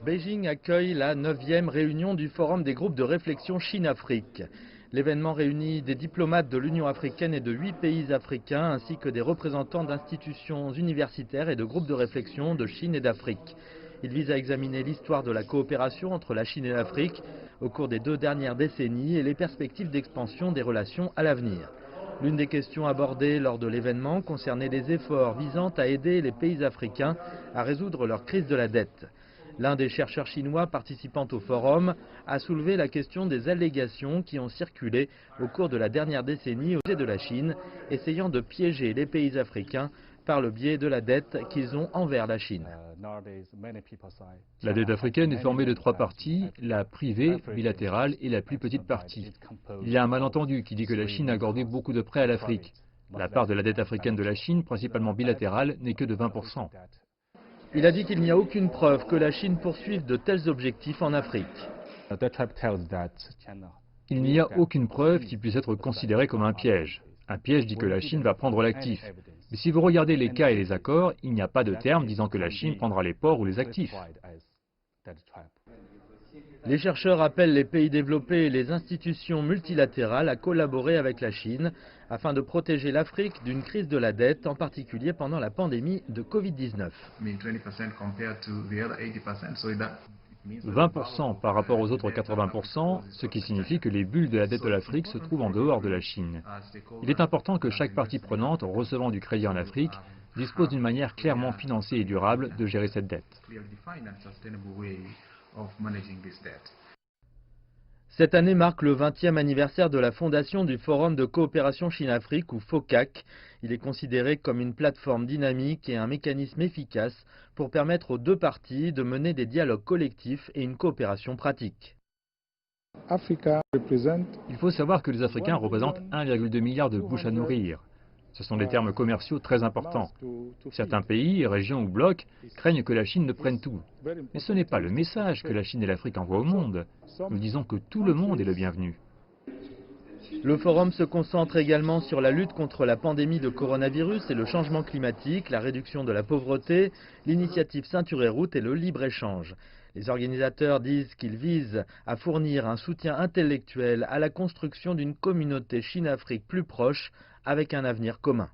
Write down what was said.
Beijing accueille la 9e réunion du Forum des groupes de réflexion Chine-Afrique. L'événement réunit des diplomates de l'Union africaine et de 8 pays africains, ainsi que des représentants d'institutions universitaires et de groupes de réflexion de Chine et d'Afrique. Il vise à examiner l'histoire de la coopération entre la Chine et l'Afrique au cours des 2 dernières décennies et les perspectives d'expansion des relations à l'avenir. L'une des questions abordées lors de l'événement concernait les efforts visant à aider les pays africains à résoudre leur crise de la dette. L'un des chercheurs chinois participant au forum a soulevé la question des allégations qui ont circulé au cours de la dernière décennie au sujet de la Chine, essayant de piéger les pays africains par le biais de la dette qu'ils ont envers la Chine. La dette africaine est formée de 3 parties, la privée, bilatérale et la plus petite partie. Il y a un malentendu qui dit que la Chine a accordé beaucoup de prêts à l'Afrique. La part de la dette africaine de la Chine, principalement bilatérale, n'est que de 20%. Il a dit qu'il n'y a aucune preuve que la Chine poursuive de tels objectifs en Afrique. Il n'y a aucune preuve qui puisse être considérée comme un piège. Un piège dit que la Chine va prendre l'actif. Mais si vous regardez les cas et les accords, il n'y a pas de terme disant que la Chine prendra les ports ou les actifs. Les chercheurs appellent les pays développés et les institutions multilatérales à collaborer avec la Chine afin de protéger l'Afrique d'une crise de la dette, en particulier pendant la pandémie de Covid-19. 20% par rapport aux autres 80%, ce qui signifie que les bulles de la dette de l'Afrique se trouvent en dehors de la Chine. Il est important que chaque partie prenante recevant du crédit en Afrique dispose d'une manière clairement financée et durable de gérer cette dette. Cette année marque le 20e anniversaire de la fondation du Forum de coopération Chine-Afrique, ou FOCAC. Il est considéré comme une plateforme dynamique et un mécanisme efficace pour permettre aux 2 parties de mener des dialogues collectifs et une coopération pratique. Il faut savoir que les Africains représentent 1,2 milliard de bouches à nourrir. Ce sont des termes commerciaux très importants. Certains pays, régions ou blocs craignent que la Chine ne prenne tout. Mais ce n'est pas le message que la Chine et l'Afrique envoient au monde. Nous disons que tout le monde est le bienvenu. Le forum se concentre également sur la lutte contre la pandémie de coronavirus et le changement climatique, la réduction de la pauvreté, l'initiative Ceinture et Route et le libre-échange. Les organisateurs disent qu'ils visent à fournir un soutien intellectuel à la construction d'une communauté Chine-Afrique plus proche avec un avenir commun.